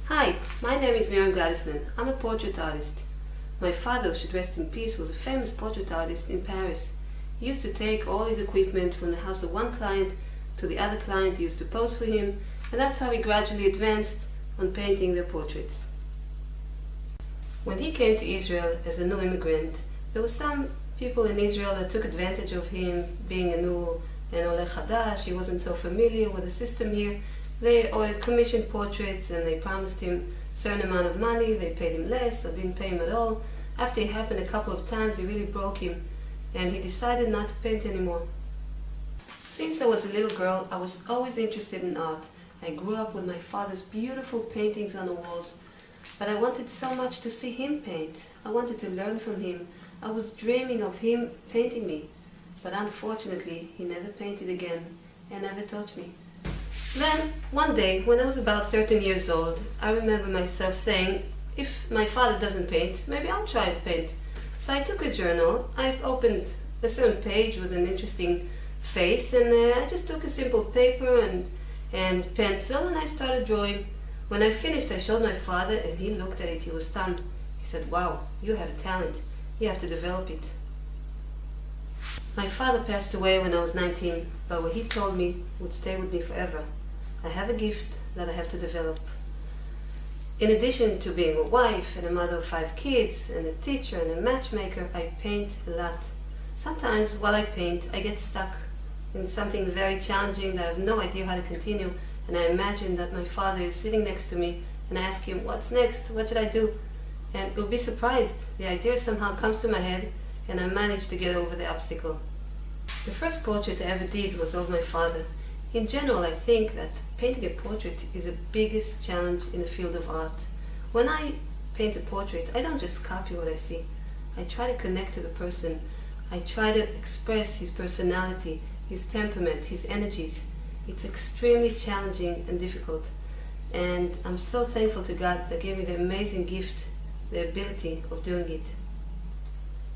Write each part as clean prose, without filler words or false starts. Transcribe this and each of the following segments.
Hi, my name is Miriam Gottesman. I'm a portrait artist. My father, should rest in peace, was a famous portrait artist in Paris. He used to take all his equipment from the house of one client to the other client. He used to pose for him, and that's how he gradually advanced on painting their portraits. When he came to Israel as a new immigrant, there were some people in Israel that took advantage of him being an Oleh Chadash. He wasn't so familiar with the system here. They commissioned portraits and they promised him a certain amount of money. They paid him less or didn't pay him at all. After it happened a couple of times, it really broke him and he decided not to paint anymore. Since I was a little girl, I was always interested in art. I grew up with my father's beautiful paintings on the walls, but I wanted so much to see him paint. I wanted to learn from him. I was dreaming of him painting me, but unfortunately he never painted again and never taught me. Then, one day, when I was about 13 years old, I remember myself saying, if my father doesn't paint, maybe I'll try to paint. So I took a journal, I opened a certain page with an interesting face, and I just took a simple paper and pencil and I started drawing. When I finished, I showed my father and he looked at it, he was stunned. He said, "Wow, you have a talent, you have to develop it." My father passed away when I was 19, but what he told me would stay with me forever. I have a gift that I have to develop. In addition to being a wife and a mother of 5 kids and a teacher and a matchmaker, I paint a lot. Sometimes while I paint, I get stuck in something very challenging that I have no idea how to continue, and I imagine that my father is sitting next to me and I ask him, "What's next? What should I do?" And he'll be surprised. The idea somehow comes to my head and I manage to get over the obstacle. The first portrait I ever did was of my father. In general, I think that painting a portrait is the biggest challenge in the field of art. When I paint a portrait, I don't just copy what I see. I try to connect to the person. I try to express his personality, his temperament, his energies. It's extremely challenging and difficult. And I'm so thankful to God that gave me the amazing gift, the ability of doing it.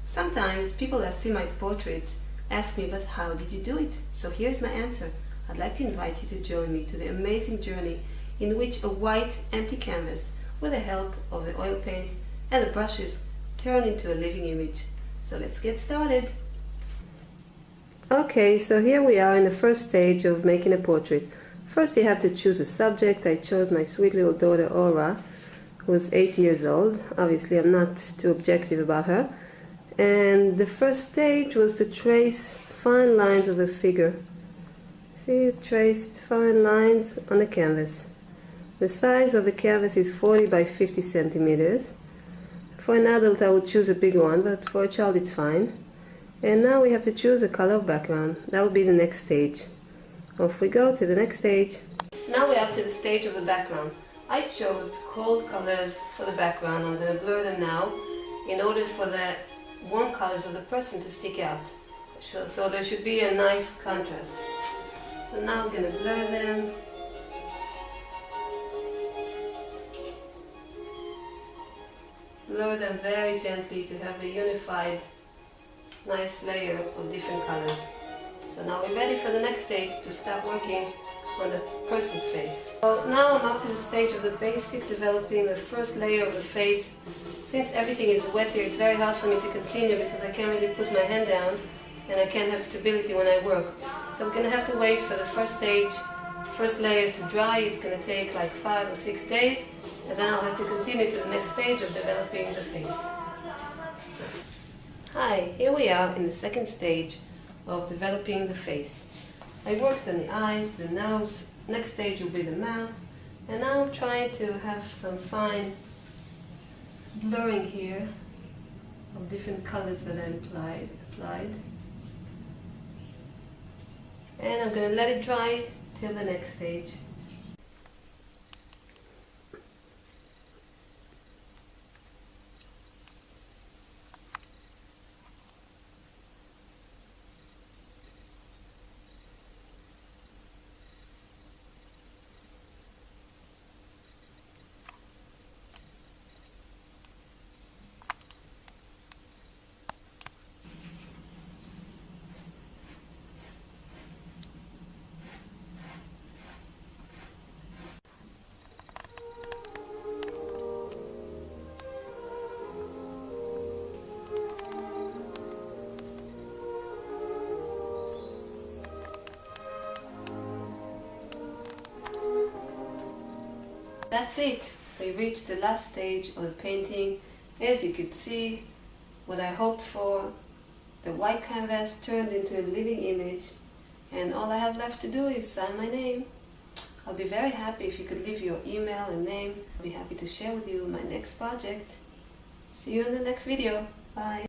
Sometimes people that see my portrait ask me, "But how did you do it?" So here's my answer. I'd like to invite you to join me to the amazing journey in which a white empty canvas, with the help of the oil paint and the brushes, turn into a living image. So let's get started. Okay, so here we are in the first stage of making a portrait. First you have to choose a subject. I chose my sweet little daughter Aura, who is 8 years old. Obviously I'm not too objective about her. And the first stage was to trace fine lines of a figure. See, traced fine lines on the canvas. The size of the canvas is 40 by 50 centimeters. For an adult I would choose a big one, but for a child it's fine. And now we have to choose a color of background. That will be the next stage. Off we go to the next stage. Now we're up to the stage of the background. I chose cold colors for the background. I'm going to blur them now in order for the warm colors of the person to stick out. So there should be a nice contrast. So now I'm going to blur them. Blur them very gently to have a unified, nice layer of different colors. So now we're ready for the next stage to start working on the person's face. So now I'm up to the stage of the basic, developing the first layer of the face. Since everything is wet here, it's very hard for me to continue because I can't really put my hand down and I can't have stability when I work. So we're going to have to wait for the first stage, first layer to dry. It's going to take like 5 or 6 days, and then I'll have to continue to the next stage of developing the face. Hi, here we are in the second stage of developing the face. I worked on the eyes, the nose, next stage will be the mouth, and now I'm trying to have some fine blurring here of different colors that I applied. And I'm going to let it dry till the next stage. That's it. We reached the last stage of the painting. As you could see, what I hoped for, the white canvas turned into a living image, and all I have left to do is sign my name. I'll be very happy if you could leave your email and name. I'll be happy to share with you my next project. See you in the next video. Bye.